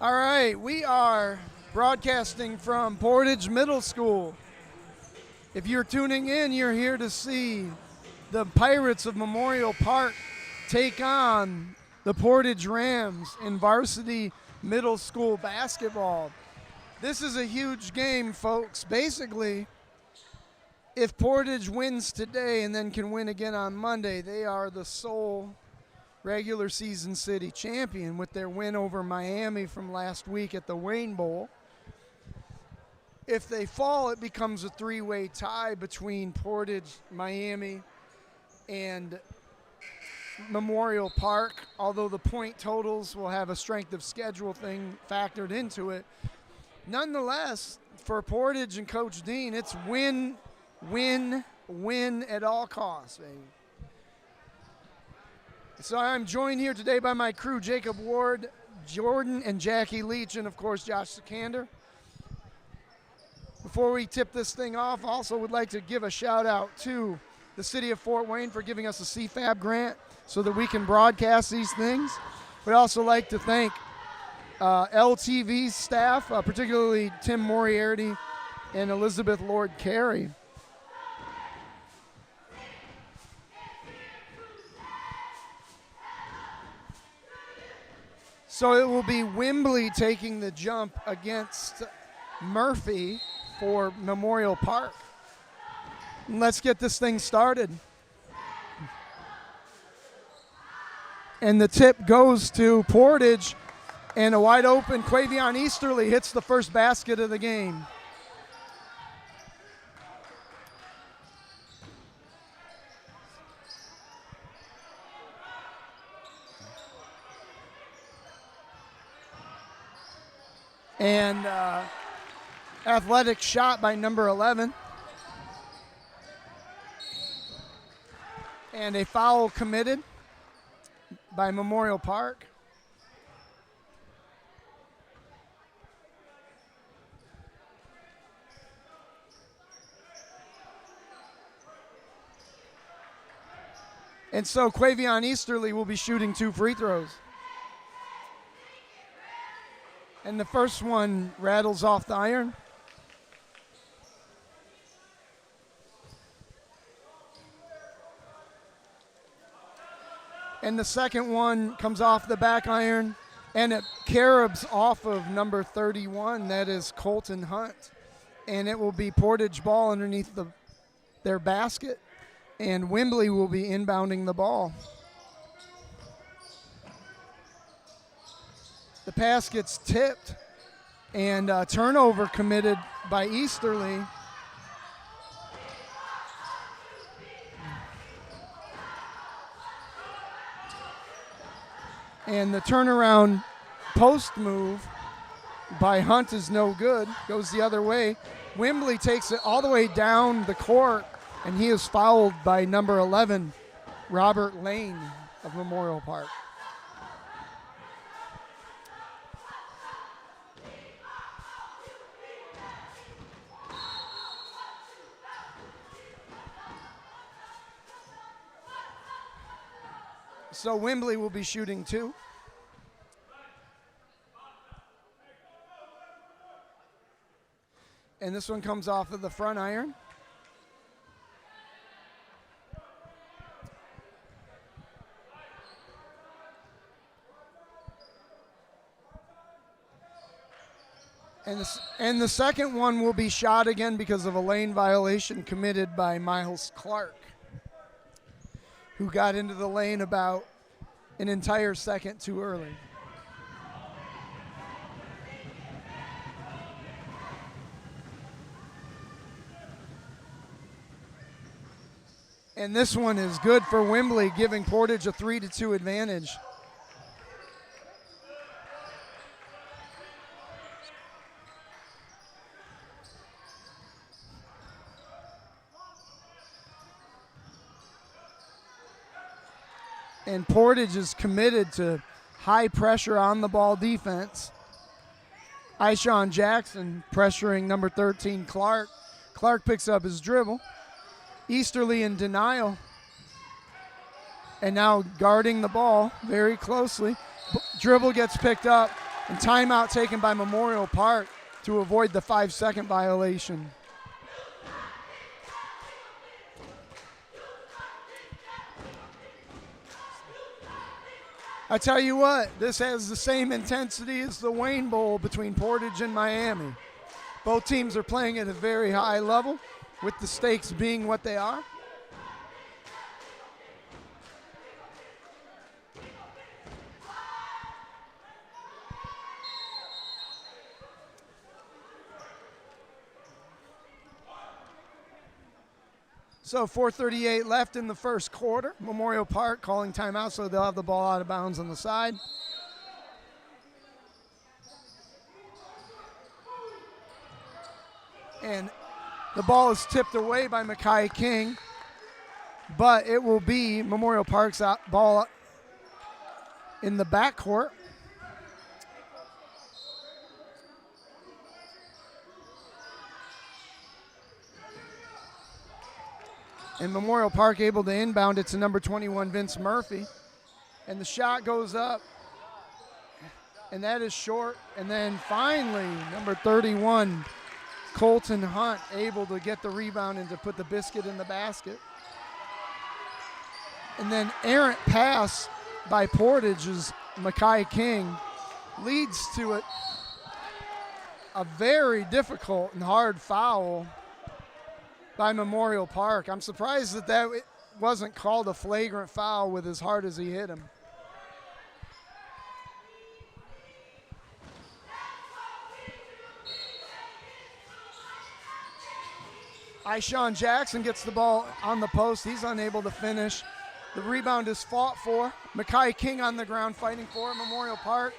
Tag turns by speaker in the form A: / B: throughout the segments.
A: All right, we are broadcasting from Portage Middle School. If you're tuning in, you're here to see the Pirates of Memorial Park take on the Portage Rams in Varsity Middle School basketball. This is a huge game, folks. Basically, if Portage wins today and then can win again on Monday, they are the sole regular season city champion with their win over Miami from last week at the Wayne Bowl. If they fall, it becomes a three-way tie between Portage, Miami, and Memorial Park, although the point totals will have a strength of schedule thing factored into it. Nonetheless, for Portage and Coach Dean, it's win, win, win at all costs, baby. So I'm joined here today by my crew, Jacob Ward, Jordan, and Jackie Leach, and of course Josh Sikander. Before we tip this thing off, also would like to give a shout out to the city of Fort Wayne for giving us a CFAB grant so that we can broadcast these things. We'd also like to thank LTV's staff, particularly Tim Moriarty and Elizabeth Lord Carey. So it will be Wembley taking the jump against Murphy for Memorial Park. And let's get this thing started. And the tip goes to Portage, and a wide open Quavion Easterly hits the first basket of the game. And athletic shot by number 11. And a foul committed by Memorial Park. And so Quavion Easterly will be shooting 2 free throws. And the first one rattles off the iron. And the second one comes off the back iron, and it carobs off of number 31. That is Colton Hunt. And it will be Portage ball underneath their basket, and Wembley will be inbounding the ball. The pass gets tipped, and turnover committed by Easterly. And the turnaround post move by Hunt is no good, goes the other way. Wembley takes it all the way down the court, and he is fouled by number 11, Robert Lane of Memorial Park. So Wembley will be shooting 2. And this one comes off of the front iron. And the second one will be shot again because of a lane violation committed by Miles Clark, who got into the lane about an entire second too early. And this one is good for Wembley, giving Portage a 3-2 advantage. And Portage is committed to high pressure on the ball defense. Ishawn Jackson pressuring number 13, Clark. Clark picks up his dribble. Easterly in denial. And now guarding the ball very closely. Dribble gets picked up And timeout taken by Memorial Park to avoid the 5-second violation. I tell you what, this has the same intensity as the Wayne Bowl between Portage and Miami. Both teams are playing at a very high level, with the stakes being what they are. So 4:38 left in the first quarter. Memorial Park calling timeout, so they'll have the ball out of bounds on the side. And the ball is tipped away by Mackay King, but it will be Memorial Park's ball in the backcourt. And Memorial Park able to inbound it to number 21, Vince Murphy. And the shot goes up, and that is short. And then finally, number 31, Colton Hunt, able to get the rebound and to put the biscuit in the basket. And then errant pass by Portage's Mackay King leads to it. A very difficult and hard foul by Memorial Park. I'm surprised that wasn't called a flagrant foul with as hard as he hit him. Ishawn Jackson gets the ball on the post. He's unable to finish. The rebound is fought for. Mackay King on the ground fighting for it. Memorial Park.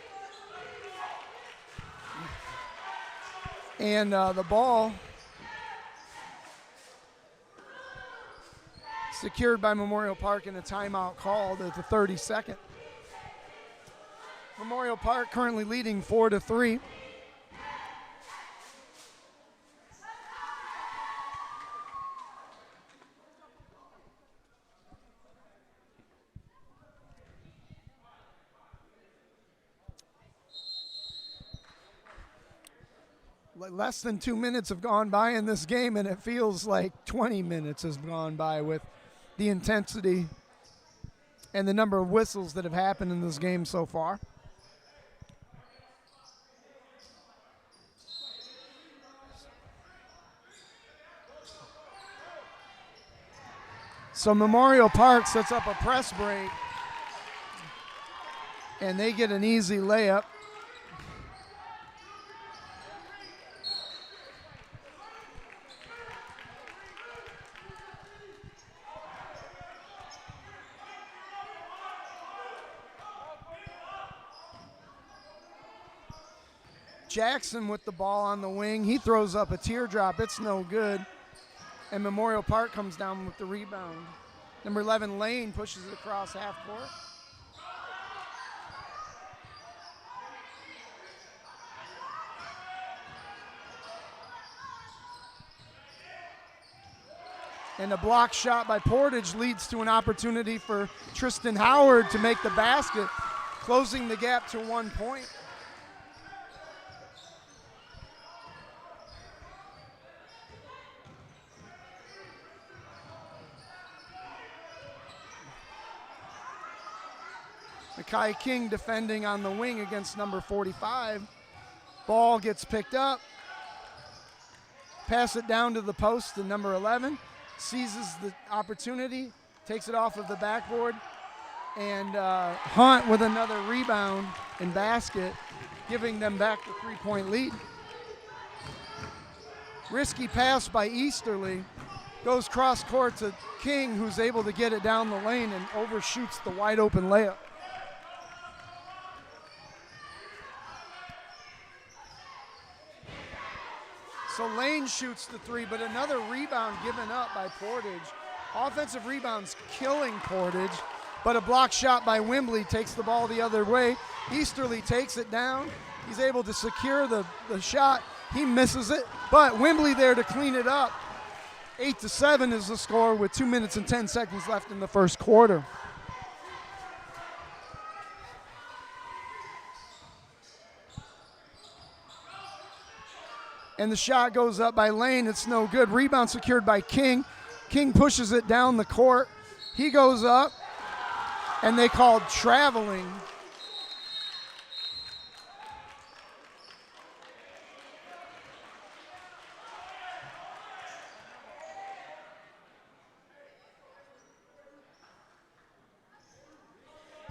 A: And the ball secured by Memorial Park and a timeout called at the 32nd. Memorial Park currently leading 4-3. Less than 2 minutes have gone by in this game, and it feels like 20 minutes has gone by with the intensity and the number of whistles that have happened in this game so far. So Memorial Park sets up a press break, and they get an easy layup. Jackson with the ball on the wing. He throws up a teardrop. It's no good. And Memorial Park comes down with the rebound. Number 11, Lane, pushes it across half court. And a block shot by Portage leads to an opportunity for Tristan Howard to make the basket, closing the gap to 1 point. Mackay King defending on the wing against number 45. Ball gets picked up. Pass it down to the post to number 11. Seizes the opportunity, takes it off of the backboard. And Hunt with another rebound and basket, giving them back the 3-point lead. Risky pass by Easterly. Goes cross court to King, who's able to get it down the lane and overshoots the wide open layup. So Lane shoots the three, but another rebound given up by Portage. Offensive rebounds killing Portage, but a block shot by Wembley takes the ball the other way. Easterly takes it down. He's able to secure the shot. He misses it, but Wembley there to clean it up. 8-7 is the score with 2 minutes and 10 seconds left in the first quarter. And the shot goes up by Lane. It's no good. Rebound secured by King. King pushes it down the court. He goes up, and they called traveling.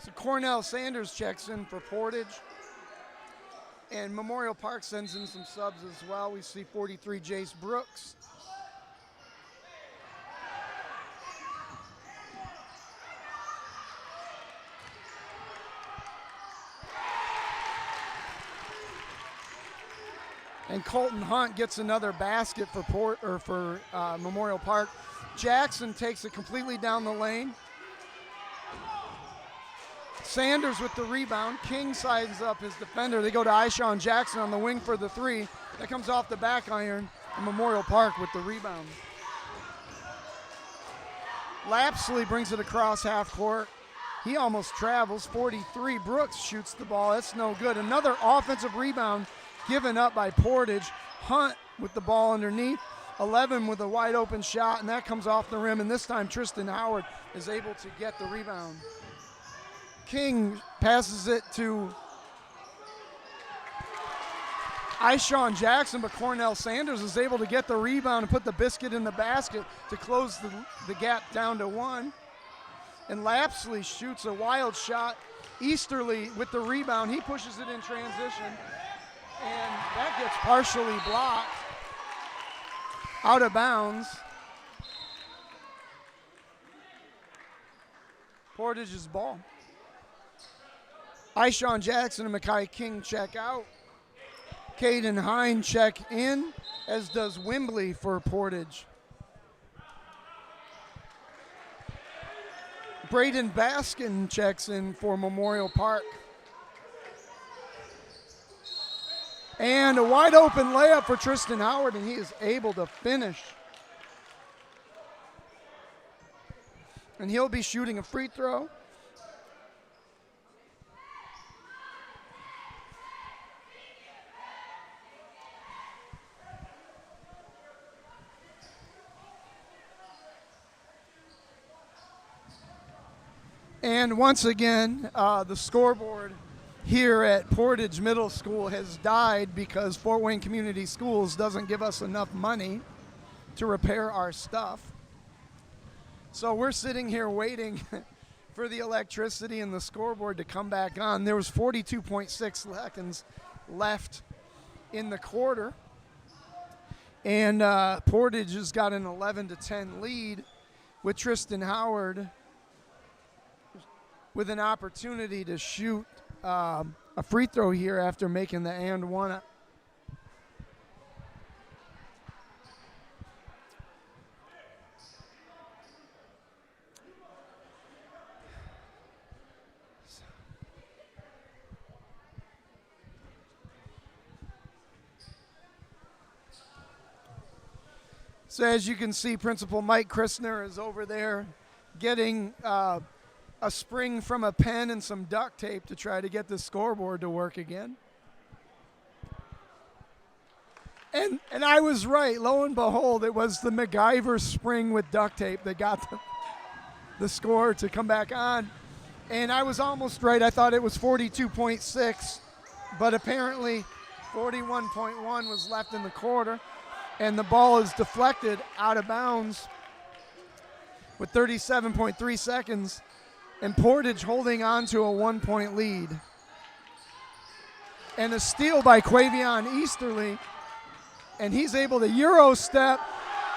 A: So Cornell Sanders checks in for Portage. And Memorial Park sends in some subs as well. We see 43 Jace Brooks. And Colton Hunt gets another basket for Memorial Park. Jackson takes it completely down the lane. Sanders with the rebound. King sides up his defender. They go to Ishawn Jackson on the wing for the three. That comes off the back iron. And Memorial Park with the rebound. Lapsley brings it across half court. He almost travels. 43. Brooks shoots the ball. That's no good. Another offensive rebound given up by Portage. Hunt with the ball underneath. 11 with a wide open shot, and that comes off the rim. And this time Tristan Howard is able to get the rebound. King passes it to Ishawn Jackson, but Cornell Sanders is able to get the rebound and put the biscuit in the basket to close the gap down to one. And Lapsley shoots a wild shot. Easterly with the rebound. He pushes it in transition, and that gets partially blocked. Out of bounds. Portage's ball. Ishawn Jackson and Makai King check out. Caden Hine check in, as does Wembley for Portage. Braden Baskin checks in for Memorial Park. And a wide open layup for Tristan Howard, and he is able to finish. And he'll be shooting a free throw. And once again, the scoreboard here at Portage Middle School has died because Fort Wayne Community Schools doesn't give us enough money to repair our stuff. So we're sitting here waiting for the electricity and the scoreboard to come back on. There was 42.6 seconds left in the quarter. And Portage has got an 11-10 lead with Tristan Howard with an opportunity to shoot a free throw here after making the and one. So as you can see, Principal Mike Christner is over there getting a spring from a pen and some duct tape to try to get the scoreboard to work again. And I was right. Lo and behold, it was the MacGyver spring with duct tape that got the score to come back on. And I was almost right. I thought it was 42.6, but apparently 41.1 was left in the quarter. And the ball is deflected out of bounds with 37.3 seconds. And Portage holding on to a 1-point lead. And a steal by Quavion Easterly. And he's able to Euro step.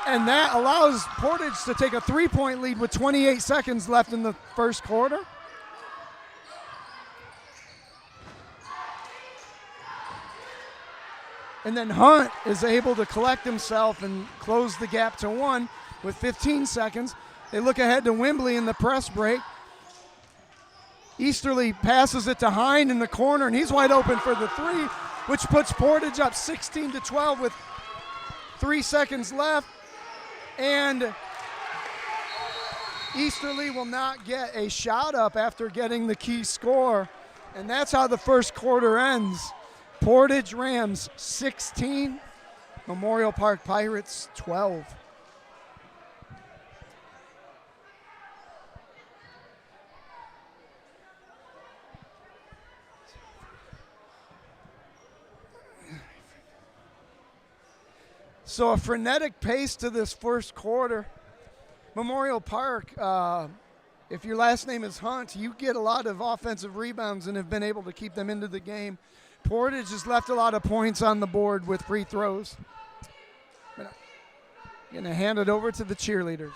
A: And that allows Portage to take a 3-point lead with 28 seconds left in the first quarter. And then Hunt is able to collect himself and close the gap to one with 15 seconds. They look ahead to Wembley in the press break. Easterly passes it to Hine in the corner, and he's wide open for the three, which puts Portage up 16-12 with 3 seconds left. And Easterly will not get a shot up after getting the key score. And that's how the first quarter ends. Portage Rams 16, Memorial Park Pirates 12. So a frenetic pace to this first quarter. Memorial Park, if your last name is Hunt, you get a lot of offensive rebounds and have been able to keep them into the game. Portage has left a lot of points on the board with free throws. Going to hand it over to the cheerleaders.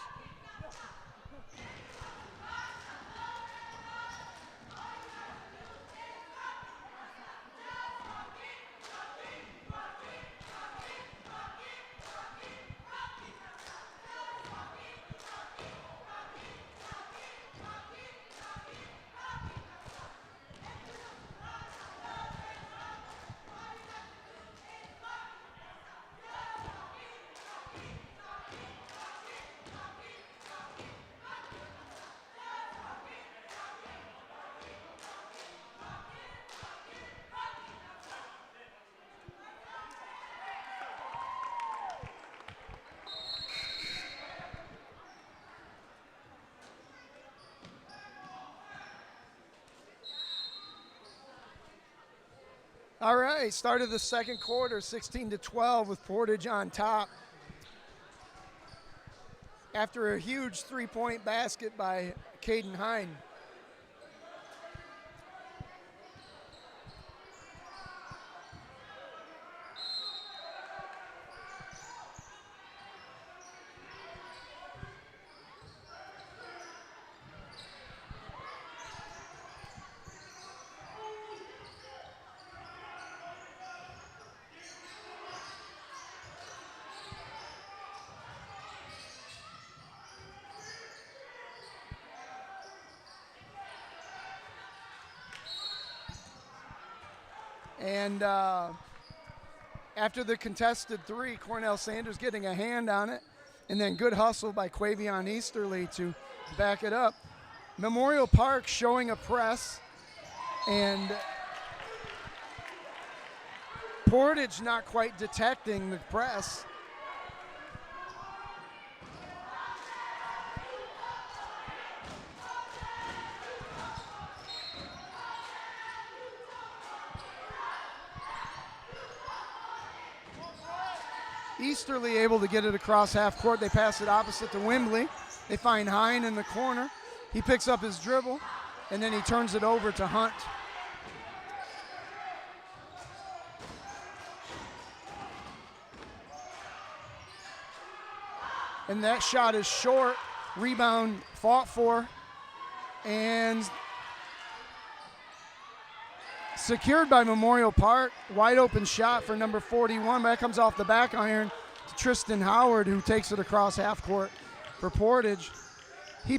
A: All right, start of the second quarter, 16-12 with Portage on top. After a huge three-point basket by Caden Hine. And after the contested three, Cornell Sanders getting a hand on it, and then good hustle by Quavion Easterly to back it up. Memorial Park showing a press, and Portage not quite detecting the press. Easterly able to get it across half court. They pass it opposite to Wimbley. They find Hine in the corner. He picks up his dribble, and then he turns it over to Hunt. And that shot is short. Rebound fought for and secured by Memorial Park. Wide open shot for number 41. That comes off the back iron to Tristan Howard, who takes it across half court for Portage. He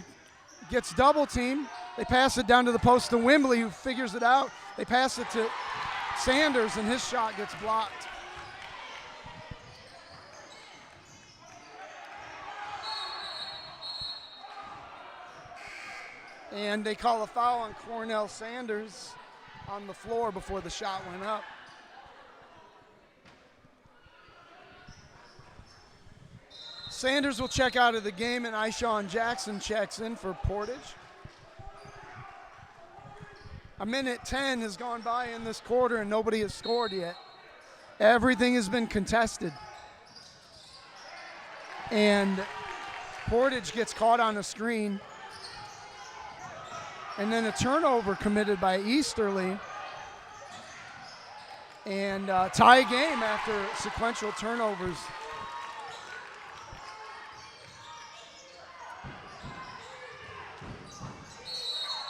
A: gets double teamed. They pass it down to the post to Wimbley, who figures it out. They pass it to Sanders, and his shot gets blocked. And they call a foul on Cornell Sanders on the floor before the shot went up. Sanders will check out of the game, and Ishawn Jackson checks in for Portage. A minute 10 has gone by in this quarter, and nobody has scored yet. Everything has been contested. And Portage gets caught on a screen. And then a turnover committed by Easterly. And tie game after sequential turnovers.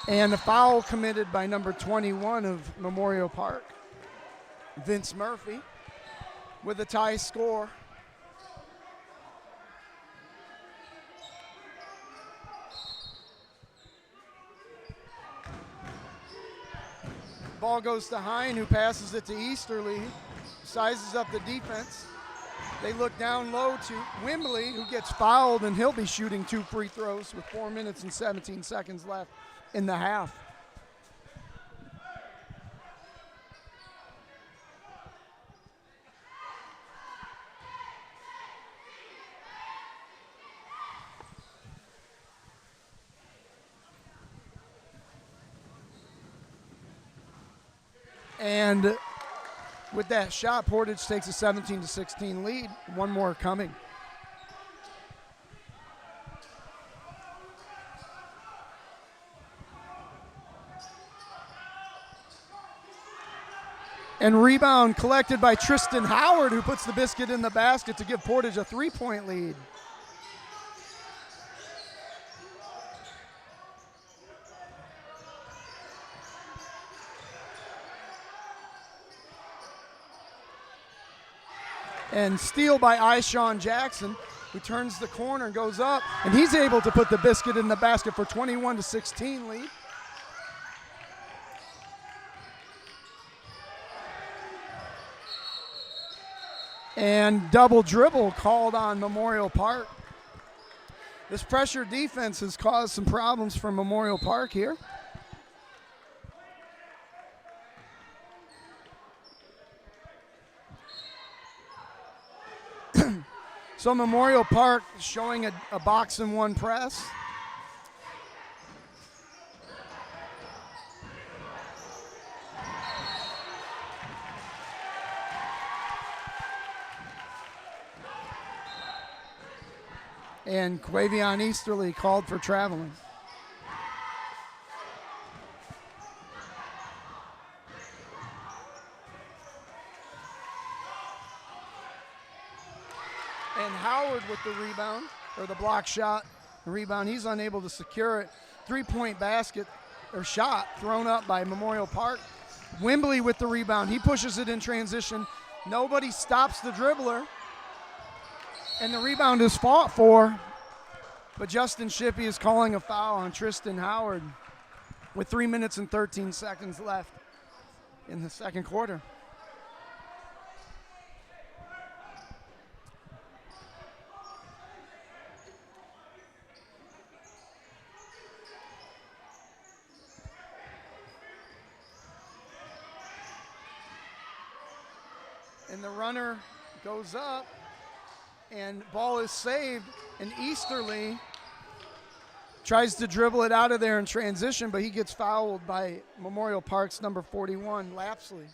A: And a foul committed by number 21 of Memorial Park, Vince Murphy, with a tie score. Ball goes to Hine, who passes it to Easterly, sizes up the defense. They look down low to Wimbley, who gets fouled, and he'll be shooting 2 free throws with 4 minutes and 17 seconds left in the half. And with that shot, Portage takes a 17-16 lead. One more coming. And rebound collected by Tristan Howard, who puts the biscuit in the basket to give Portage a 3-point lead. And steal by Ishawn Jackson, who turns the corner and goes up, and he's able to put the biscuit in the basket for 21-16 lead. And double dribble called on Memorial Park. This pressure defense has caused some problems for Memorial Park here. So Memorial Park showing a box and one press. And Quavion Easterly called for traveling. And Howard with the rebound, or the block shot, the rebound. He's unable to secure it. 3-point basket, or shot, thrown up by Memorial Park. Wimbley with the rebound. He pushes it in transition. Nobody stops the dribbler. And the rebound is fought for. But Justin Shippey is calling a foul on Tristan Howard with 3 minutes and 13 seconds left in the second quarter. And the runner goes up, and ball is saved, and Easterly tries to dribble it out of there in transition, but he gets fouled by Memorial Park's number 41, Lapsley.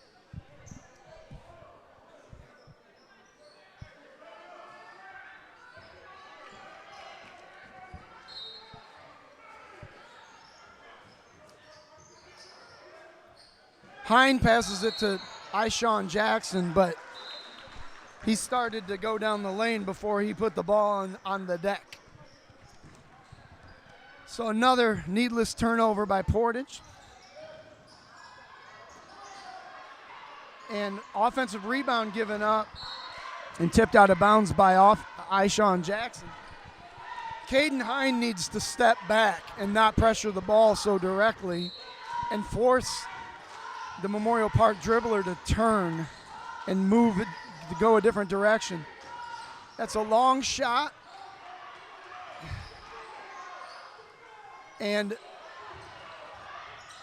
A: Hine passes it to Ishawn Jackson, but he started to go down the lane before he put the ball on the deck. So another needless turnover by Portage. And offensive rebound given up and tipped out of bounds by Ishawn Jackson. Caden Hine needs to step back and not pressure the ball so directly and force the Memorial Park dribbler to turn and move it to go a different direction. That's a long shot. And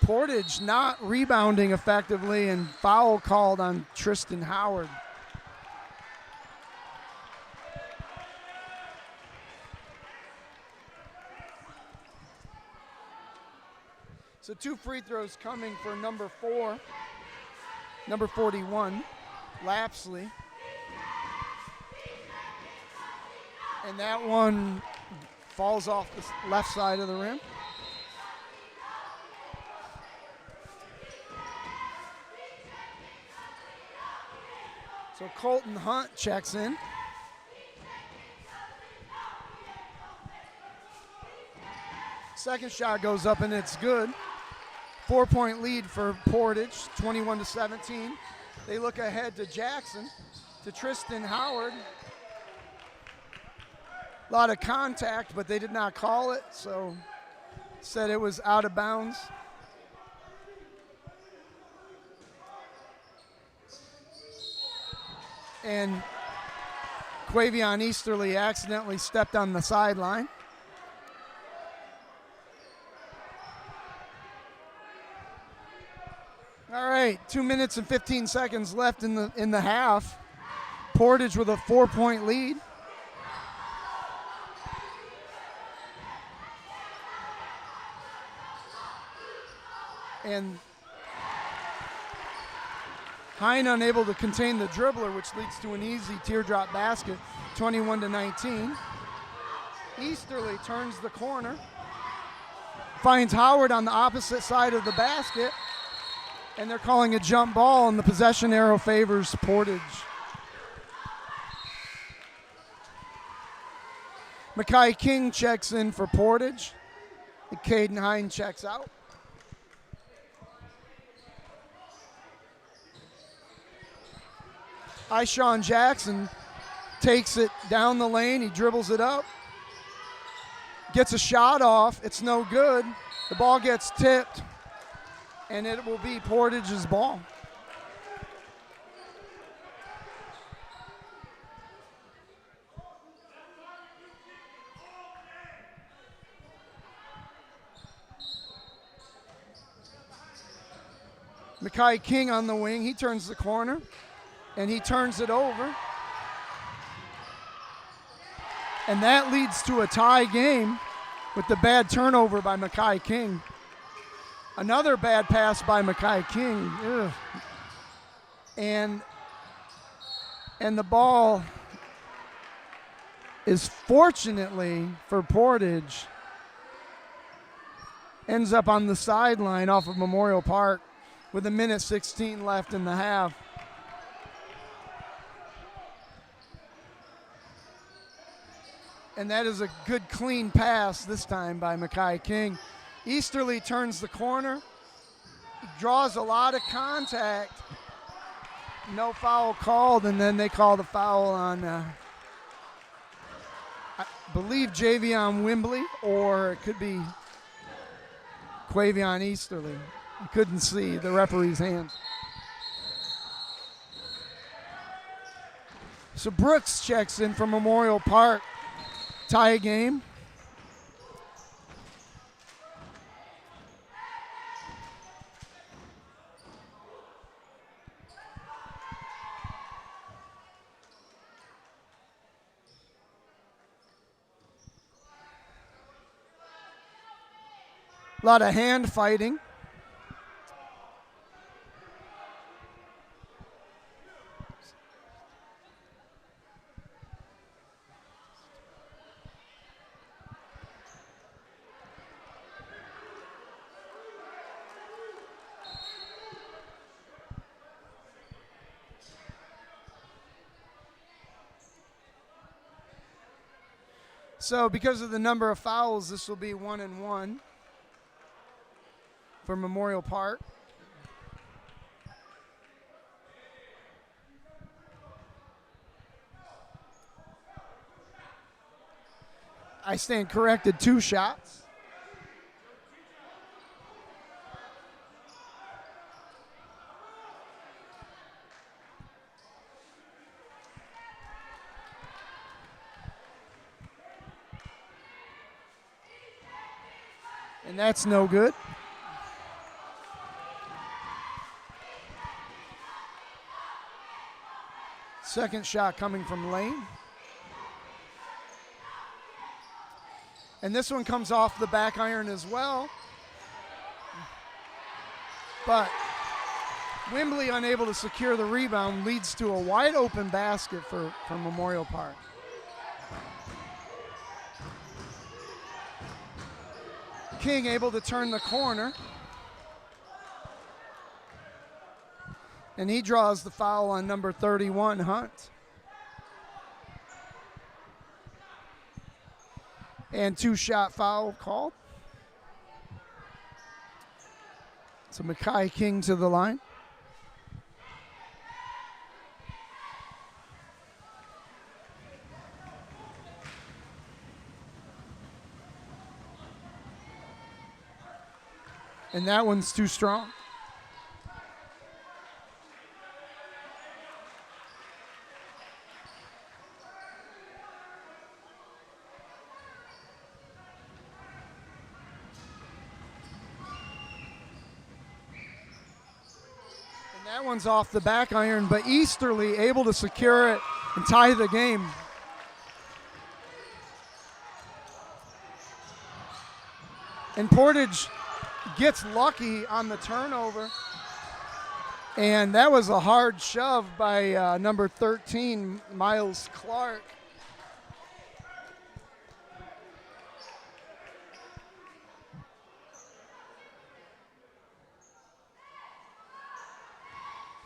A: Portage not rebounding effectively, and foul called on Tristan Howard. So 2 free throws coming for number 4, number 41, Lapsley. And that one falls off the left side of the rim. So Colton Hunt checks in. Second shot goes up and it's good. 4-point lead for Portage, 21-17. They look ahead to Jackson, to Tristan Howard. A lot of contact, but they did not call it, so said it was out of bounds. And Quavion Easterly accidentally stepped on the sideline. All right, 2 minutes and 15 seconds left in the half. Portage with a 4-point lead. And Hine unable to contain the dribbler, which leads to an easy teardrop basket, 21-19. Easterly turns the corner, finds Howard on the opposite side of the basket, and they're calling a jump ball, and the possession arrow favors Portage. Makai King checks in for Portage, and Caden Hine checks out. Ishawn Jackson takes it down the lane. He dribbles it up, gets a shot off. It's no good. The ball gets tipped, and it will be Portage's ball. Makai King on the wing. He turns the corner, and he turns it over. And that leads to a tie game with the bad turnover by Makai King. Another bad pass by Makai King. Ugh. And the ball is, fortunately for Portage, ends up on the sideline off of Memorial Park with 1:16 left in the half. And that is a good clean pass this time by Makai King. Easterly turns the corner, draws a lot of contact, no foul called, and then they call the foul on, I believe, Javion Wimbley, or it could be Quavion Easterly. I couldn't see the referee's hands. So Brooks checks in from Memorial Park. Tie game. A lot of hand fighting. So because of the number of fouls, this will be 1-1 for Memorial Park. I stand corrected, 2 shots. And that's no good. Second shot coming from Lane. And this one comes off the back iron as well. But Wimbley unable to secure the rebound, leads to a wide open basket for Memorial Park. King able to turn the corner. And he draws the foul on number 31, Hunt. And 2-shot foul called. So Makai King to the line. And that one's too strong. And that one's off the back iron, but Easterly able to secure it and tie the game. And Portage gets lucky on the turnover And that was a hard shove by number 13, Miles Clark.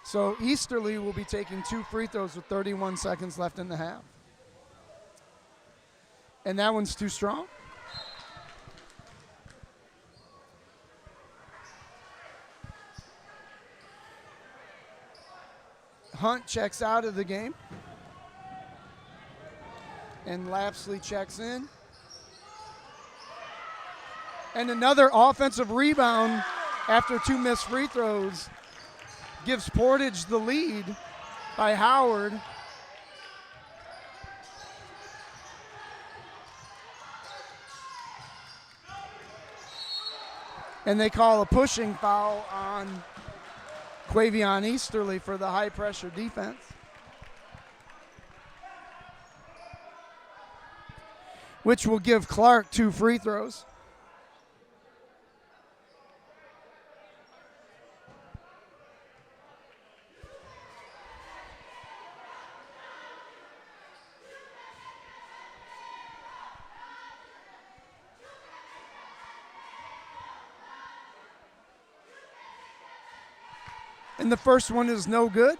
A: So Easterly will be taking 2 free throws with 31 seconds left in the half. And that one's too strong. Hunt checks out of the game. And Lapsley checks in. And another offensive rebound after 2 missed free throws gives Portage the lead by Howard. And they call a pushing foul on Quavion Easterly for the high-pressure defense. Which will give Clark 2 free throws. And the first one is no good.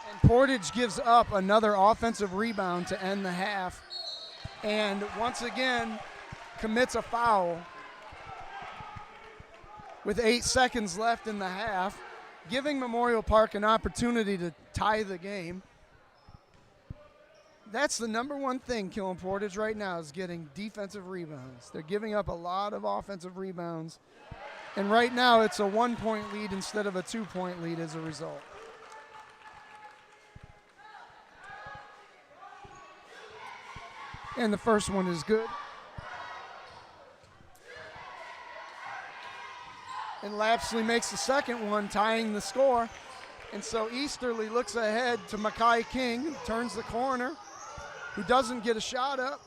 A: And Portage gives up another offensive rebound to end the half. And once again, commits a foul with 8 seconds left in the half, giving Memorial Park an opportunity to tie the game. That's the number one thing killing Portage right now is getting defensive rebounds. They're giving up a lot of offensive rebounds. And right now it's a 1-point lead instead of a 2-point lead as a result. And the first one is good. And Lapsley makes the second one, tying the score. And so Easterly looks ahead to Mackay King, who turns the corner, who doesn't get a shot up.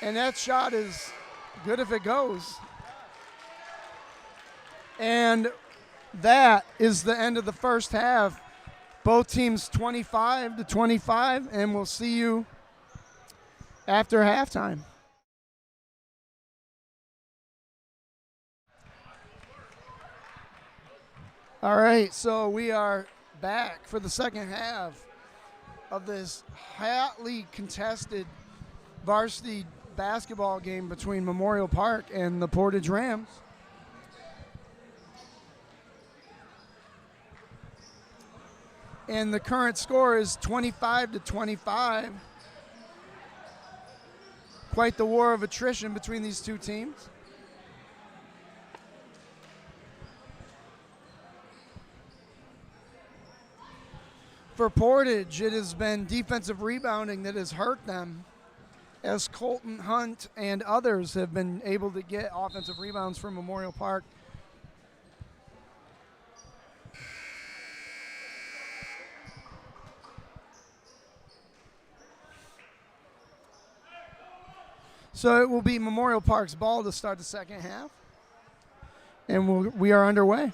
A: And that shot is good if it goes. And that is the end of the first half. Both teams 25-25, and we'll see you after halftime. All right, so we are back for the second half of this hotly contested varsity basketball game between Memorial Park and the Portage Rams. And the current score is 25-25. Quite the war of attrition between these two teams. For Portage, it has been defensive rebounding that has hurt them, as Colton Hunt and others have been able to get offensive rebounds from Memorial Park. So it will be Memorial Park's ball to start the second half, and we are underway.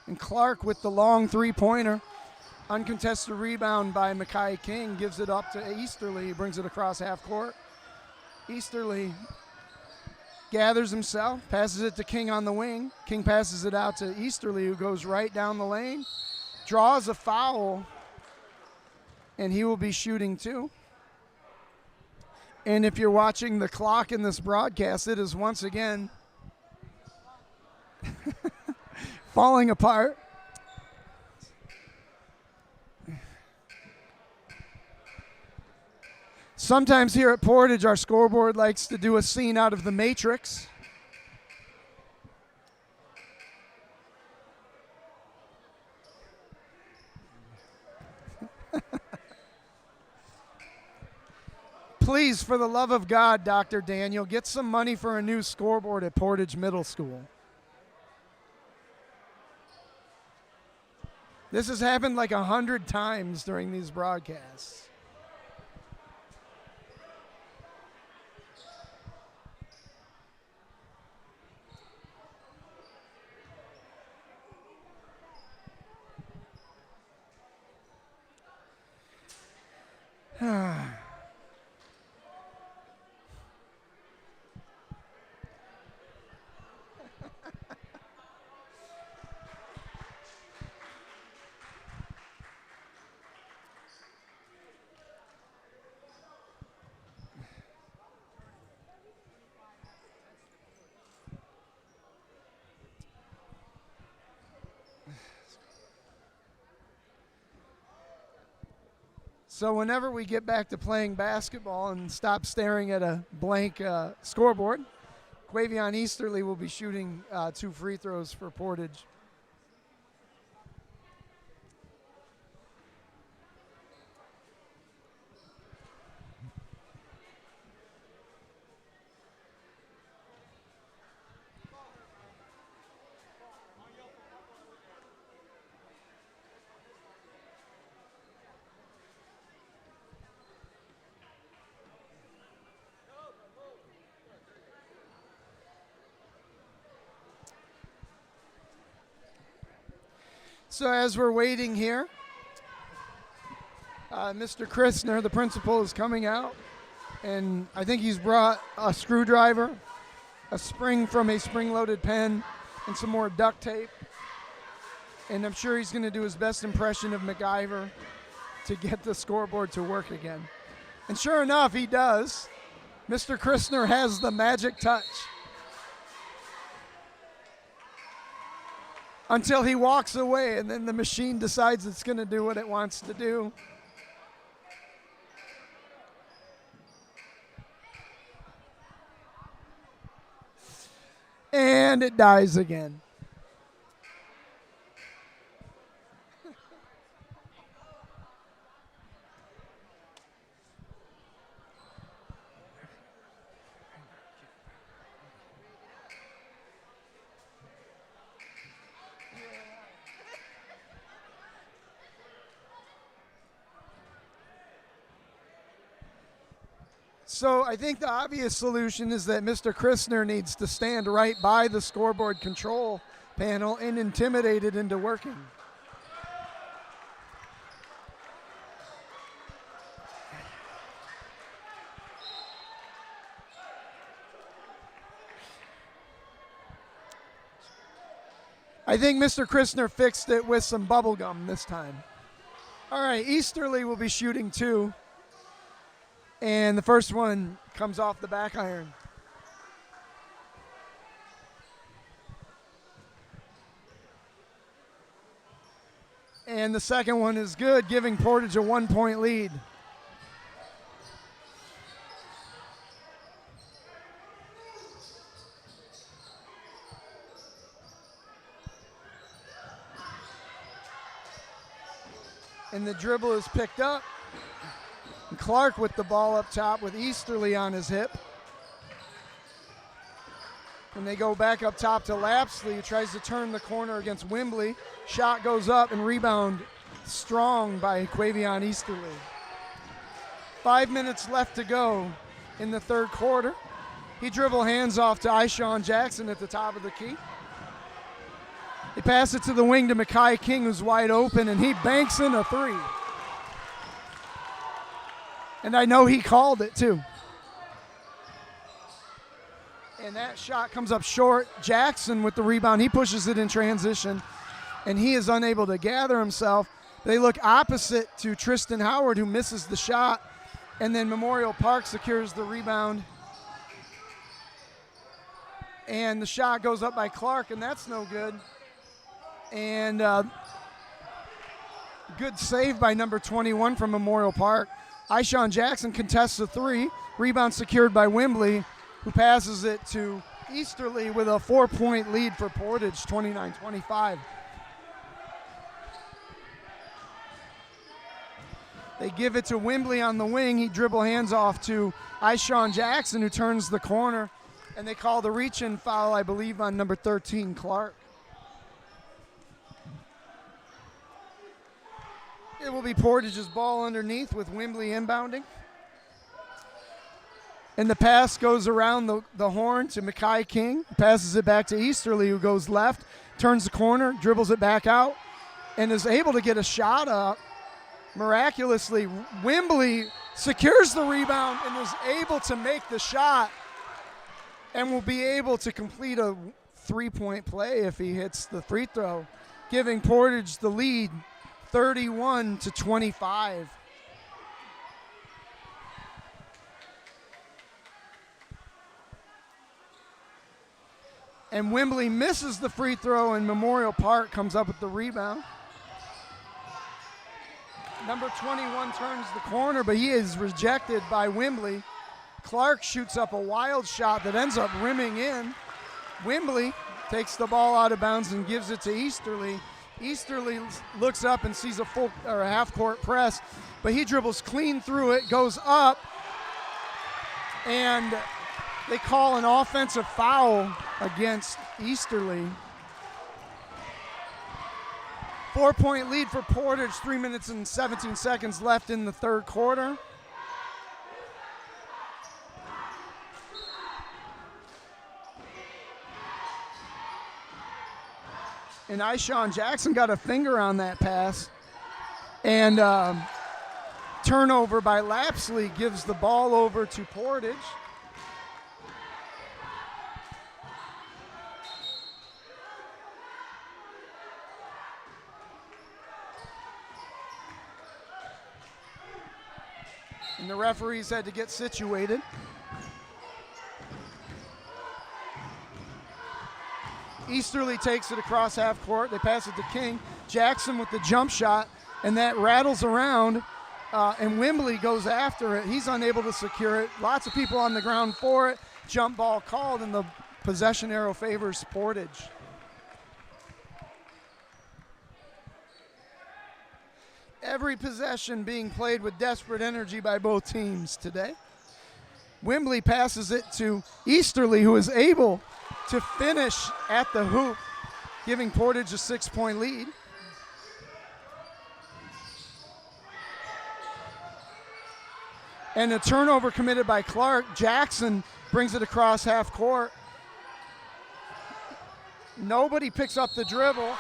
A: And Clark with the long three-pointer. Uncontested rebound by Mackay King, gives it up to Easterly, brings it across half court. Easterly gathers himself, passes it to King on the wing. King passes it out to Easterly, who goes right down the lane, draws a foul, and he will be shooting two. And if you're watching the clock in this broadcast, it is once again falling apart. Sometimes here at Portage, our scoreboard likes to do a scene out of The Matrix. Please, for the love of God, Dr. Daniel, get some money for a new scoreboard at Portage Middle School. This has happened like 100 times during these broadcasts. So whenever we get back to playing basketball and stop staring at a blank scoreboard, Quavion Easterly will be shooting 2 free throws for Portage. So as we're waiting here, Mr. Christner, the principal, is coming out, and I think he's brought a screwdriver, a spring from a spring-loaded pen, and some more duct tape. And I'm sure he's going to do his best impression of MacGyver to get the scoreboard to work again. And sure enough, he does. Mr. Christner has the magic touch. Until he walks away, and then the machine decides it's going to do what it wants to do. And it dies again. So I think the obvious solution is that Mr. Christner needs to stand right by the scoreboard control panel and intimidate it into working. I think Mr. Christner fixed it with some bubble gum this time. All right, Easterly will be shooting 2. And the first one comes off the back iron. And the second one is good, giving Portage a 1-point lead. And the dribble is picked up. And Clark with the ball up top with Easterly on his hip. And they go back up top to Lapsley, who tries to turn the corner against Wimbley. Shot goes up and rebound strong by Quavion Easterly. 5 minutes left to go in the third quarter. He dribble hands off to Ishawn Jackson at the top of the key. They pass it to the wing to Makai King, who's wide open, and he banks in a 3. And I know he called it too. And that shot comes up short. Jackson with the rebound. He pushes it in transition, and he is unable to gather himself. They look opposite to Tristan Howard, who misses the shot, and then Memorial Park secures the rebound. And the shot goes up by Clark, and that's no good. And good save by number 21 from Memorial Park. Ishawn Jackson contests a 3. Rebound secured by Wimbley, who passes it to Easterly with a 4-point lead for Portage, 29-25. They give it to Wembley on the wing. He dribble hands off to Ishawn Jackson, who turns the corner. And they call the reach-in foul, I believe, on number 13, Clark. It will be Portage's ball underneath with Wembley inbounding. And the pass goes around the horn to Makai King. Passes it back to Easterly, who goes left, turns the corner, dribbles it back out, and is able to get a shot up. Miraculously, Wembley secures the rebound and is able to make the shot and will be able to complete a three-point play if he hits the free throw, giving Portage the lead 31-25. And Wembley misses the free throw, and Memorial Park comes up with the rebound. Number 21 turns the corner, but he is rejected by Wembley. Clark shoots up a wild shot that ends up rimming in. Wembley takes the ball out of bounds and gives it to Easterly. Easterly looks up and sees a full or a half-court press, but he dribbles clean through it, goes up, and they call an offensive foul against Easterly. 4-point lead for Portage, 3 minutes and 17 seconds left in the third quarter. And Ishawn Jackson got a finger on that pass. And turnover by Lapsley gives the ball over to Portage. And the referees had to get situated. Easterly takes it across half court. They pass it to King. Jackson with the jump shot, and that rattles around, and Wembley goes after it. He's unable to secure it. Lots of people on the ground for it. Jump ball called, and the possession arrow favors Portage. Every possession being played with desperate energy by both teams today. Wembley passes it to Easterly, who is able to finish at the hoop, giving Portage a 6-point lead. And a turnover committed by Clark. Jackson brings it across half court. Nobody picks up the dribble.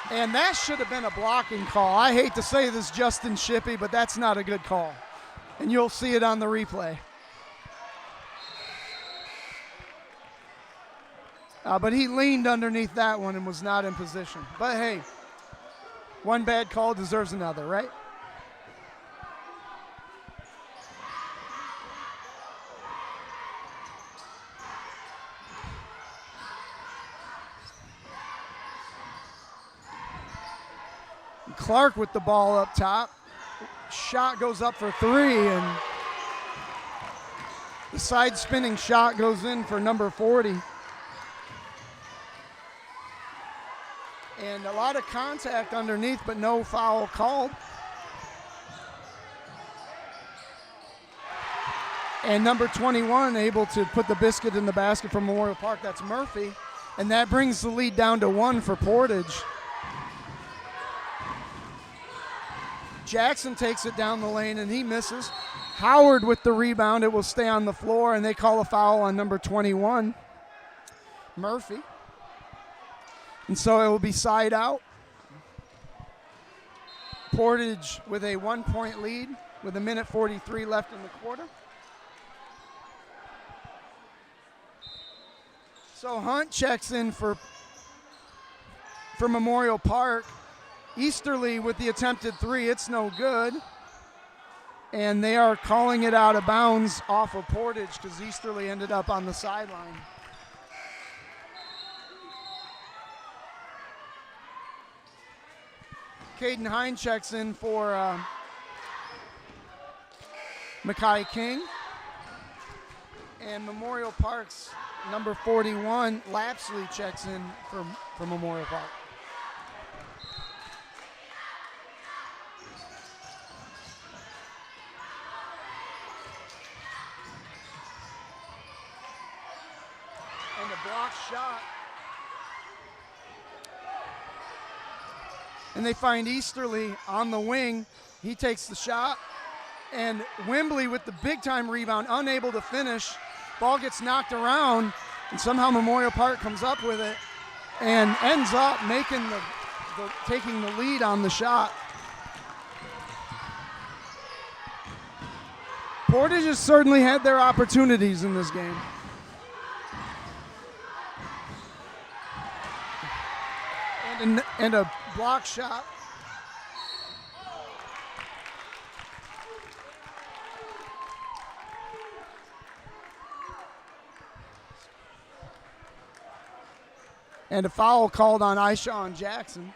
A: And that should have been a blocking call. I hate to say this, Justin Shippey, but that's not a good call. And you'll see it on the replay. But he leaned underneath that one and was not in position. But hey, one bad call deserves another, right? Clark with the ball up top. Shot goes up for three, and the side spinning shot goes in for number 40. And a lot of contact underneath, but no foul called. And number 21 able to put the biscuit in the basket from Memorial Park. That's Murphy. And that brings the lead down to 1 for Portage. Jackson takes it down the lane, and he misses. Howard with the rebound. It will stay on the floor, and they call a foul on number 21, Murphy. And so it will be side out. Portage with a 1-point lead with 1:43 left in the quarter. So Hunt checks in for Memorial Park. Easterly with the attempted three, it's no good. And they are calling it out of bounds off of Portage because Easterly ended up on the sideline. Caden Hine checks in for Makai King. And Memorial Park's number 41, Lapsley, checks in for Memorial Park. shot. And they find Easterly on the wing. He takes the shot. And Wembley with the big-time rebound, unable to finish. Ball gets knocked around, and somehow Memorial Park comes up with it and ends up making taking the lead on the shot. Portage has certainly had their opportunities in this game. And a block shot. And a foul called on Ishawn Jackson.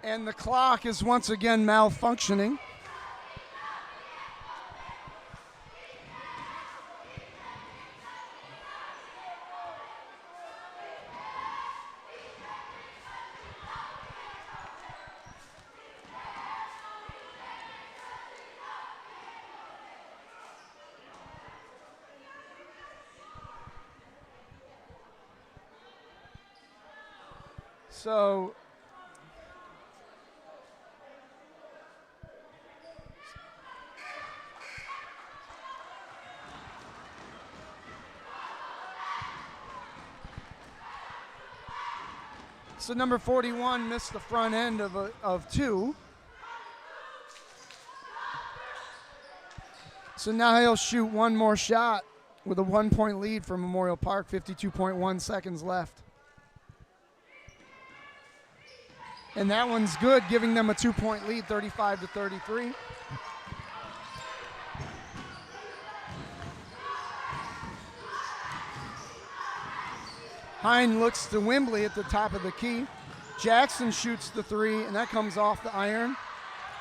A: And the clock is once again malfunctioning. So number 41 missed the front end of two. So now he'll shoot one more shot with a 1-point lead for Memorial Park, 52.1 seconds left. And that one's good, giving them a 2-point lead, 35-33. Hine looks to Wembley at the top of the key. Jackson shoots the three, and that comes off the iron.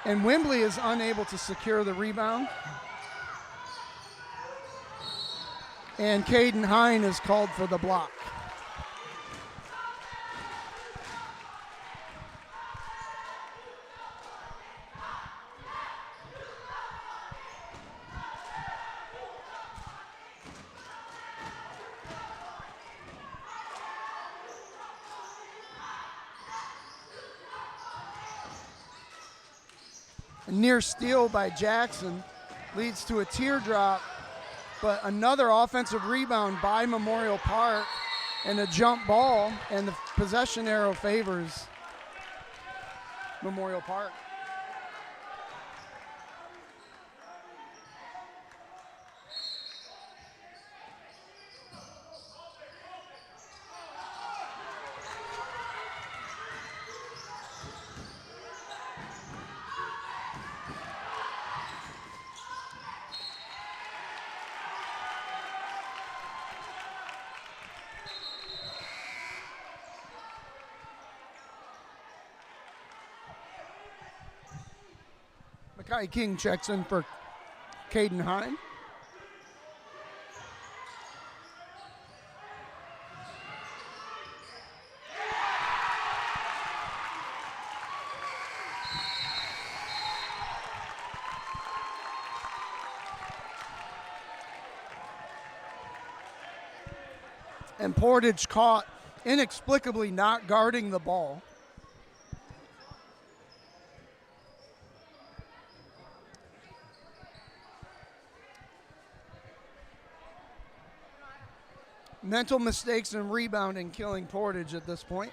A: And Wembley is unable to secure the rebound. And Caden Hine is called for the block. A near steal by Jackson leads to a teardrop, but another offensive rebound by Memorial Park and a jump ball, and the possession arrow favors Memorial Park. Makai King checks in for Caden Hine. And Portage caught inexplicably not guarding the ball. Mental mistakes and rebounding killing Portage at this point.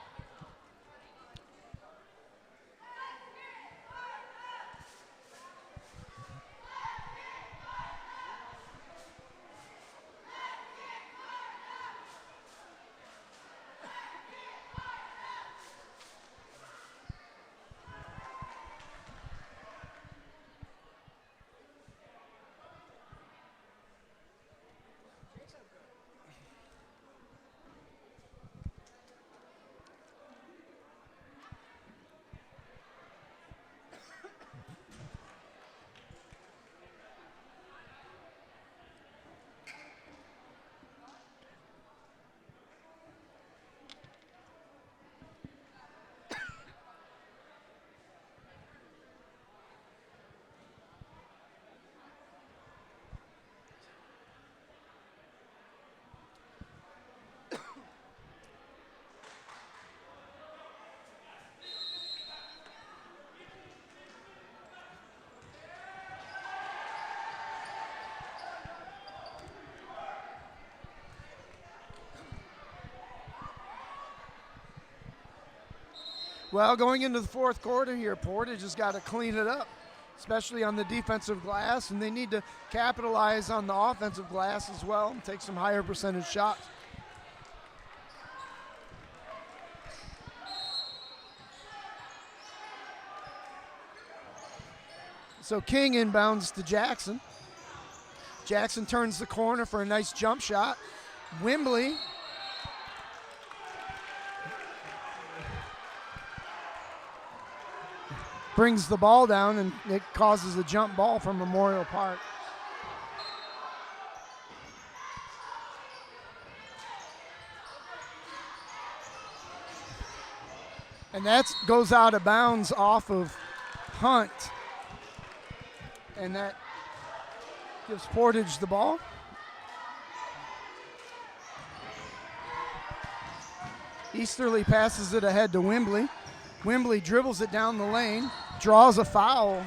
A: Well, going into the fourth quarter here, Portage has got to clean it up, especially on the defensive glass, and they need to capitalize on the offensive glass as well and take some higher percentage shots. So King inbounds to Jackson. Jackson turns the corner for a nice jump shot. Wembley brings the ball down, and it causes a jump ball from Memorial Park. And that goes out of bounds off of Hunt. And that gives Portage the ball. Easterly passes it ahead to Wembley. Wembley dribbles it down the lane, draws a foul,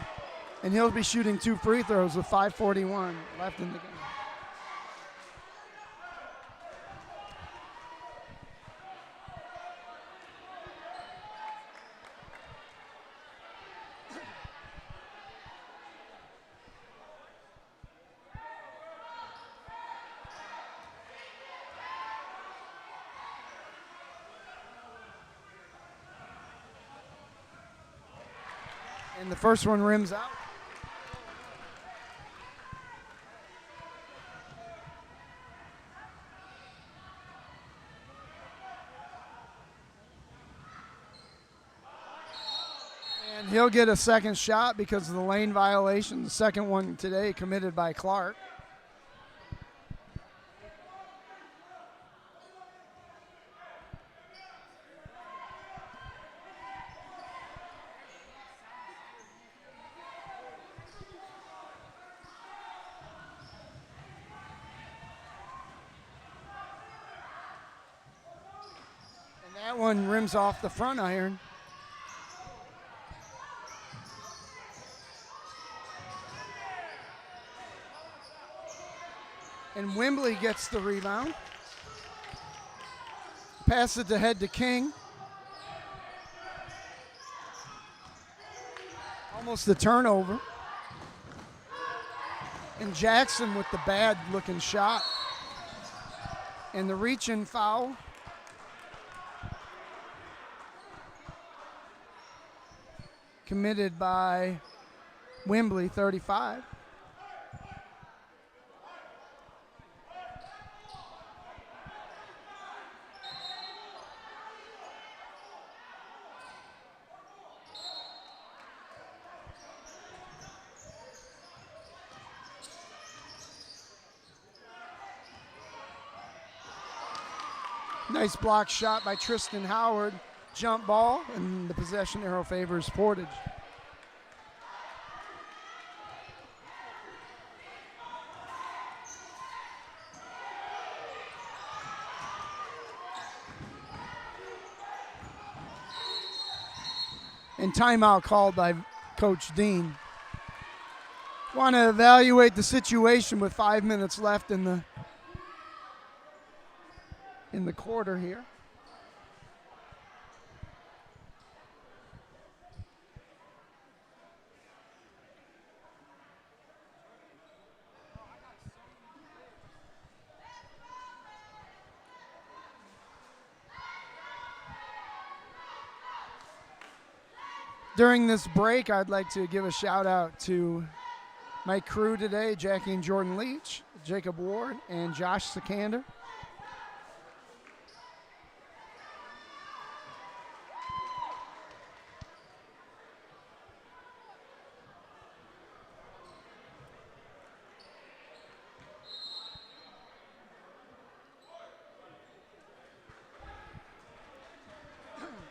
A: and he'll be shooting 2 free throws with 5:41 left in the game. And the first one rims out. And he'll get a second shot because of the lane violation, the second one today committed by Clark. That one rims off the front iron. And Wembley gets the rebound. Pass it ahead to King. Almost a turnover. And Jackson with the bad looking shot. And the reach-in foul. Committed by Wembley, 35. Nice block shot by Tristan Howard. Jump ball, and the possession arrow favors Portage. And timeout called by Coach Dean. Want to evaluate the situation with 5 minutes left in the quarter here. During this break, I'd like to give a shout out to my crew today, Jackie and Jordan Leach, Jacob Ward, and Josh Sikander.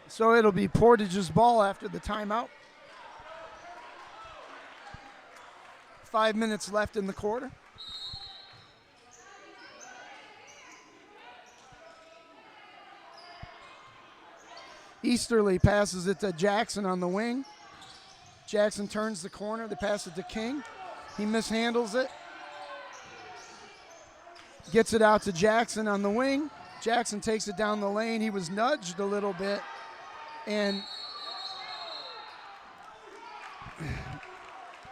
A: So it'll be Portage's ball after the timeout. 5 minutes left in the quarter. Easterly passes it to Jackson on the wing. Jackson turns the corner. They pass it to King. He mishandles it. Gets it out to Jackson on the wing. Jackson takes it down the lane. He was nudged a little bit and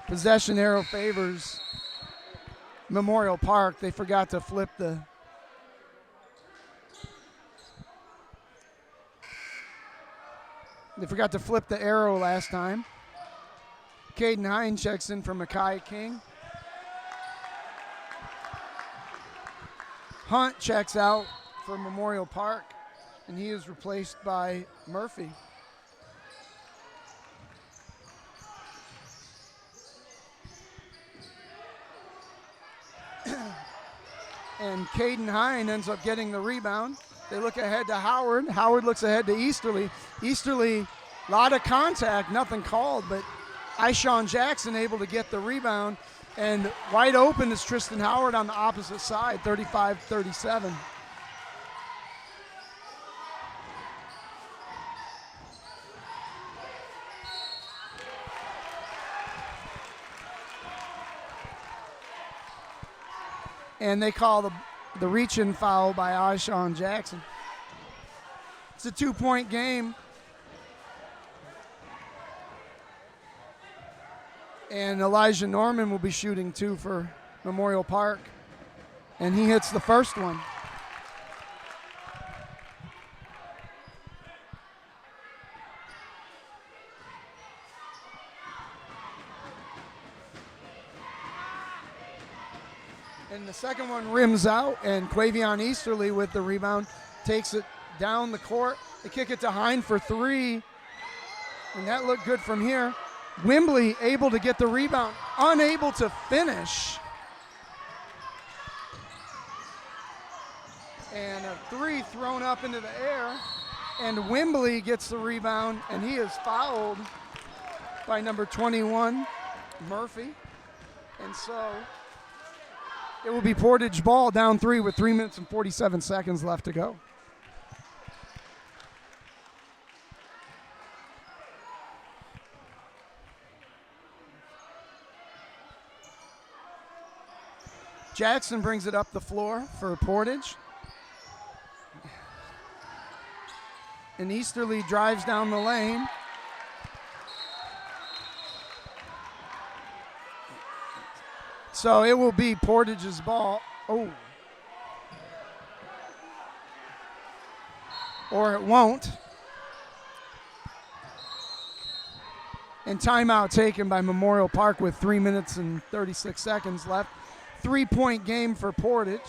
A: Possession arrow favors Memorial Park. They forgot to flip the arrow last time. Caden Hine checks in for Makai King. Hunt checks out for Memorial Park, and he is replaced by Murphy. And Caden Hine ends up getting the rebound. They look ahead to Howard. Howard looks ahead to Easterly. Easterly, a lot of contact, nothing called, but Ishawn Jackson able to get the rebound. And wide open is Tristan Howard on the opposite side, 35-37. And they call the reach-in foul by Ishawn Jackson. It's a 2-point game. And Elijah Norman will be shooting 2 for Memorial Park. And he hits the first one. And the second one rims out, and Quavion Easterly with the rebound takes it down the court. They kick it to Hine for 3, and that looked good from here. Wembley able to get the rebound, unable to finish. And a 3 thrown up into the air, and Wembley gets the rebound, and he is fouled by number 21, Murphy. And so it will be Portage ball, down 3 with 3 minutes and 47 seconds left to go. Jackson brings it up the floor for Portage. And Easterly drives down the lane. So it will be Portage's ball. Oh. Or it won't. And timeout taken by Memorial Park with 3 minutes and 36 seconds left. 3-point game for Portage.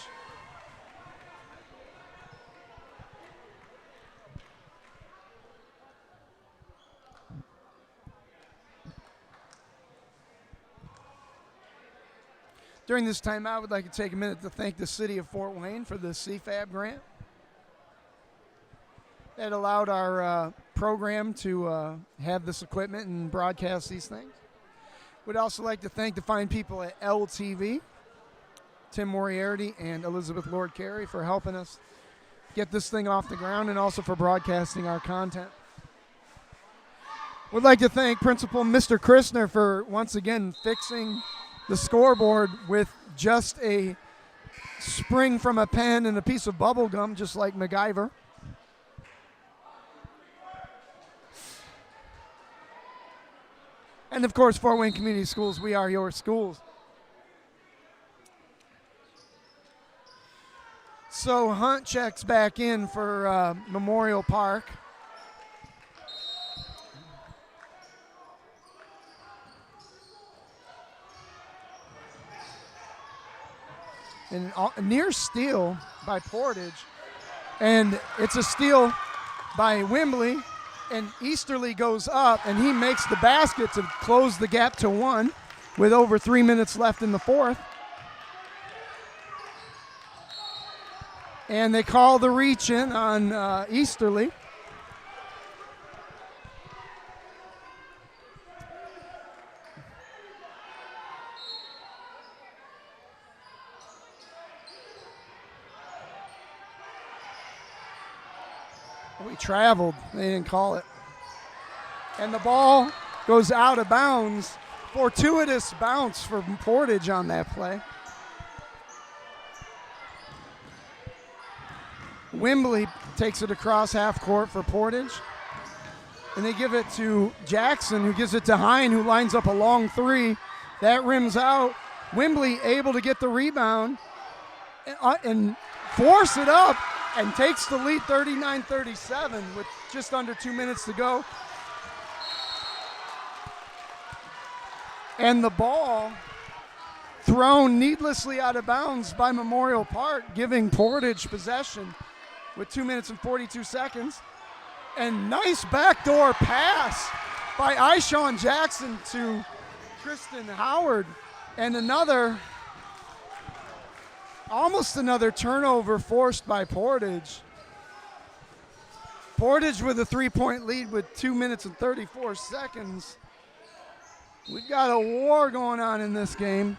A: During this timeout, I would like to take a minute to thank the City of Fort Wayne for the CFAB grant that allowed our program to have this equipment and broadcast these things. Would also like to thank the fine people at LTV, Tim Moriarty and Elizabeth Lord Carey, for helping us get this thing off the ground and also for broadcasting our content. Would like to thank Principal Mr. Christner for once again fixing the scoreboard with just a spring from a pen and a piece of bubble gum, just like MacGyver. And of course, Fort Wayne Community Schools, we are your schools. So Hunt checks back in for Memorial Park. And a near steal by Portage. And it's a steal by Wembley. And Easterly goes up, and he makes the basket to close the gap to 1 with over 3 minutes left in the fourth. And they call the reach in on Easterly. We traveled. They didn't call it. And the ball goes out of bounds. Fortuitous bounce for Portage on that play. Wembley takes it across half court for Portage. and they give it to Jackson, who gives it to Hine, who lines up a long three. That rims out. Wembley able to get the rebound and force it up and takes the lead 39-37 with just under 2 minutes to go. And the ball thrown needlessly out of bounds by Memorial Park, giving Portage possession with 2 minutes and 42 seconds. And nice backdoor pass by Ishawn Jackson to Tristan Howard. And almost another turnover forced by Portage. Portage with a 3-point lead with 2 minutes and 34 seconds. We've got a war going on in this game.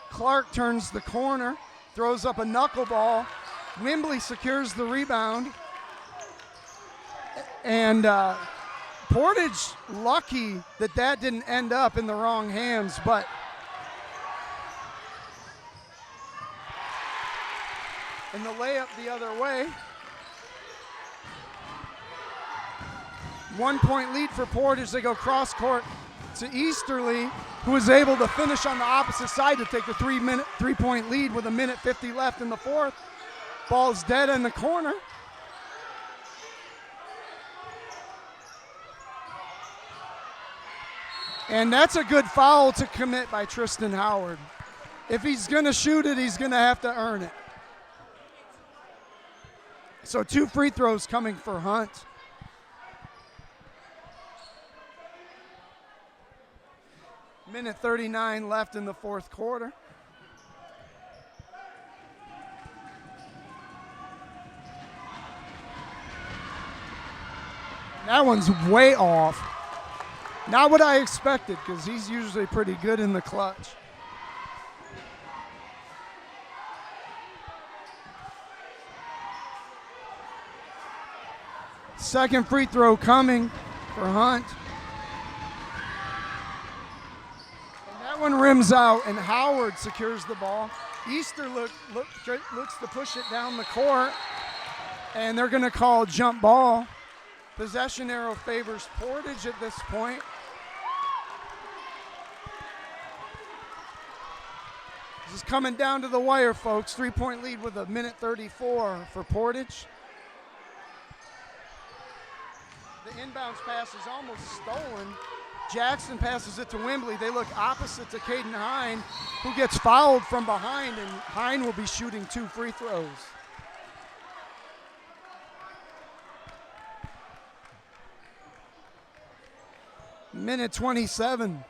A: Clark turns the corner, throws up a knuckleball. Wembley secures the rebound. And Portage lucky that didn't end up in the wrong hands, but and the layup the other way. 1 point lead for Portage. They go cross court to Easterly, who was able to finish on the opposite side to take the 3-point lead with 1:50 left in the fourth. Ball's dead in the corner. And that's a good foul to commit by Tristan Howard. If he's going to shoot it, he's going to have to earn it. So 2 free throws coming for Hunt. Minute 39 left in the fourth quarter. That one's way off. Not what I expected, because he's usually pretty good in the clutch. Second free throw coming for Hunt. And that one rims out, and Howard secures the ball. Easter looks to push it down the court, and they're going to call jump ball. Possession arrow favors Portage at this point. This is coming down to the wire, folks. 3-point lead with 1:34 for Portage. The inbounds pass is almost stolen. Jackson passes it to Wembley. They look opposite to Caden Hine, who gets fouled from behind, and Hine will be shooting 2 free throws. Minute 27.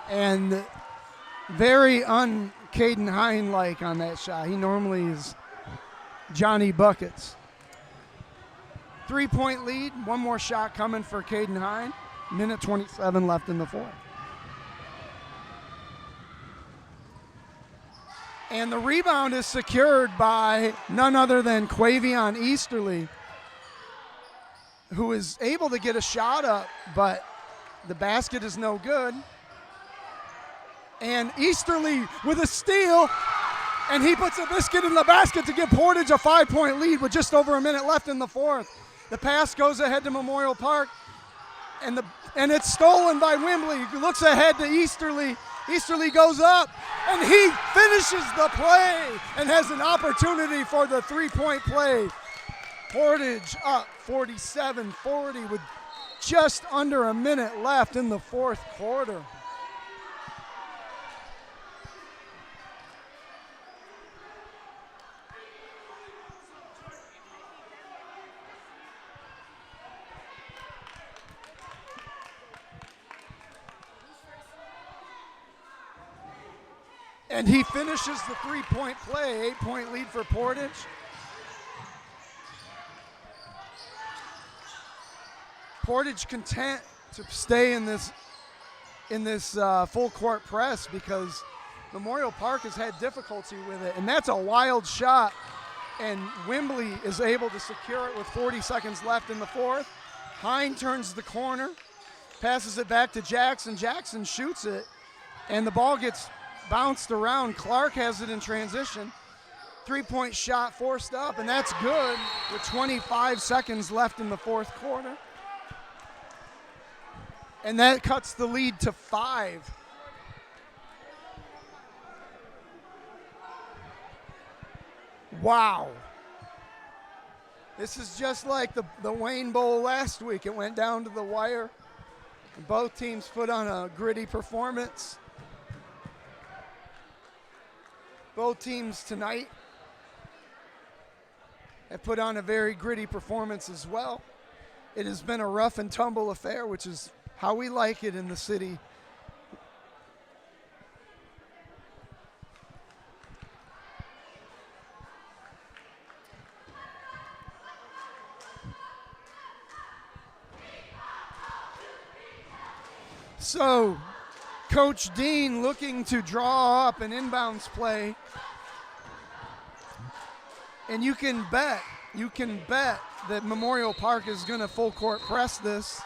A: And very un-Caden Hine-like on that shot. He normally is Johnny Buckets. 3-point lead. One more shot coming for Caden Hine. Minute 27 left in the fourth. And the rebound is secured by none other than Quavion Easterly, who is able to get a shot up, but the basket is no good. And Easterly with a steal, and he puts a biscuit in the basket to give Portage a 5-point lead with just over a minute left in the fourth. The pass goes ahead to Memorial Park, and it's stolen by Wembley. He looks ahead to Easterly. Easterly goes up, and he finishes the play and has an opportunity for the 3-point play. Portage up 47-40 with just under a minute left in the fourth quarter. And he finishes the 3-point play, 8-point lead for Portage. Portage content to stay in this full court press because Memorial Park has had difficulty with it, and that's a wild shot, and Wembley is able to secure it with 40 seconds left in the fourth. Hine turns the corner, passes it back to Jackson. Jackson shoots it, and the ball gets bounced around. Clark has it in transition. Three-point shot forced up, and that's good with 25 seconds left in the fourth quarter. And that cuts the lead to 5. Wow. This is just like the Wayne Bowl last week. It went down to the wire. Both teams put on a gritty performance. Both teams tonight have put on a very gritty performance as well. It has been a rough and tumble affair, which is how we like it in the city. So, Coach Dean looking to draw up an inbounds play. And you can bet that Memorial Park is going to full court press this.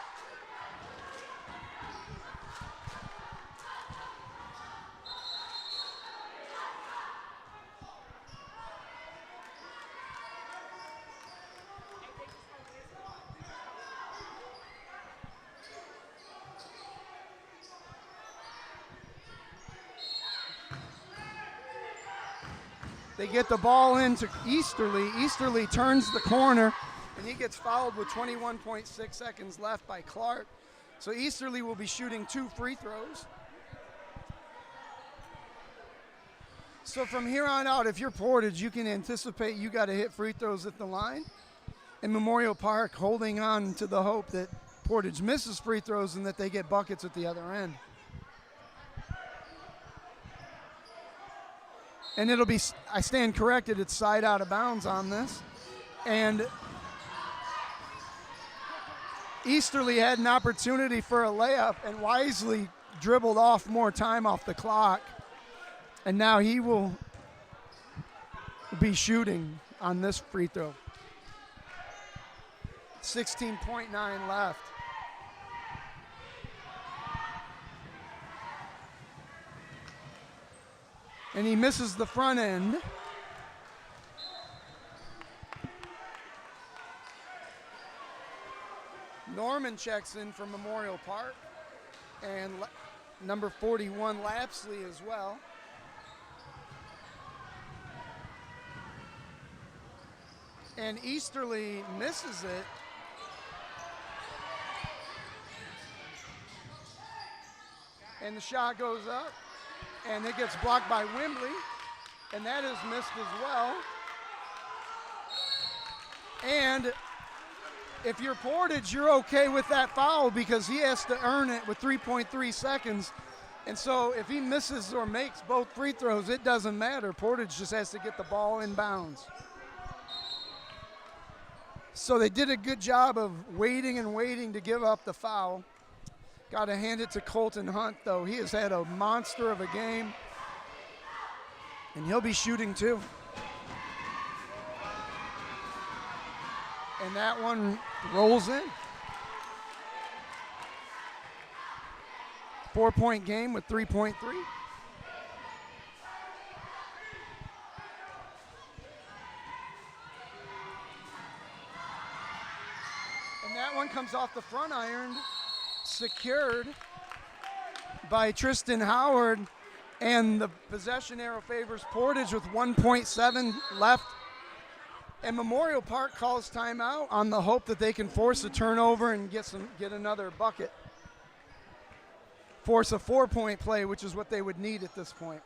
A: They get the ball into Easterly. Easterly turns the corner, and he gets fouled with 21.6 seconds left by Clark. So Easterly will be shooting 2 free throws. So from here on out, if you're Portage, you can anticipate you got to hit free throws at the line. And Memorial Park holding on to the hope that Portage misses free throws and that they get buckets at the other end. And it'll be, I stand corrected, it's side out of bounds on this. And Easterly had an opportunity for a layup and wisely dribbled off more time off the clock. And now he will be shooting on this free throw. 16.9 left. And he misses the front end. Norman checks in for Memorial Park. And number 41, Lapsley, as well. And Easterly misses it. And the shot goes up. And it gets blocked by Wembley, and that is missed as well. And if you're Portage, you're okay with that foul because he has to earn it with 3.3 seconds. And so if he misses or makes both free throws, it doesn't matter. Portage just has to get the ball in bounds. So they did a good job of waiting and waiting to give up the foul. Got to hand it to Colton Hunt, though. He has had a monster of a game, and he'll be shooting too. And that one rolls in. 4-point game with 3.3. And that one comes off the front iron. Secured by Tristan Howard, and the possession arrow favors Portage with 1.7 left. And Memorial Park calls timeout on the hope that they can force a turnover and get another bucket. Force a 4-point play, which is what they would need at this point.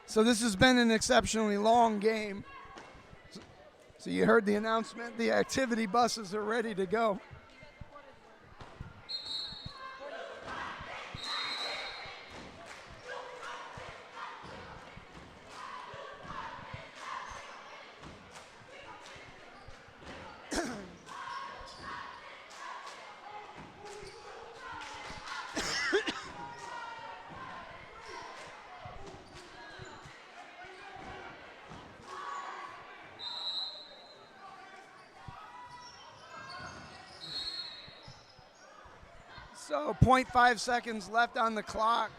A: So this has been an exceptionally long game. So you heard the announcement. The activity buses are ready to go. So 0.5 seconds left on the clock.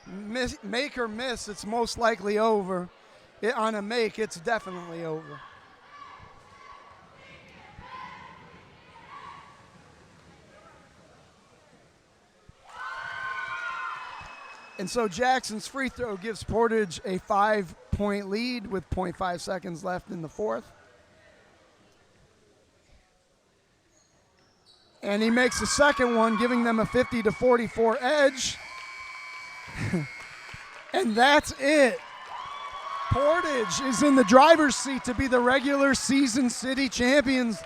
A: Make or miss, it's most likely over. On a make, it's definitely over. And so Jackson's free throw gives Portage a 5-point lead with 0.5 seconds left in the fourth. And he makes the second one, giving them a 50-44 edge. And that's it. Portage is in the driver's seat to be the regular season city champions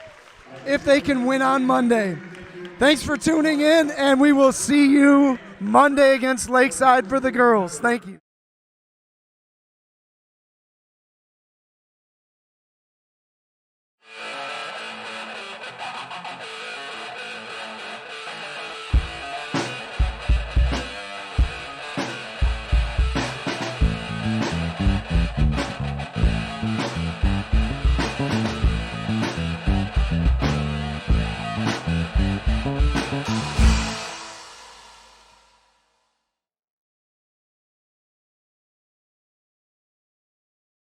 A: if they can win on Monday. Thanks for tuning in, and we will see you Monday against Lakeside for the girls. Thank you.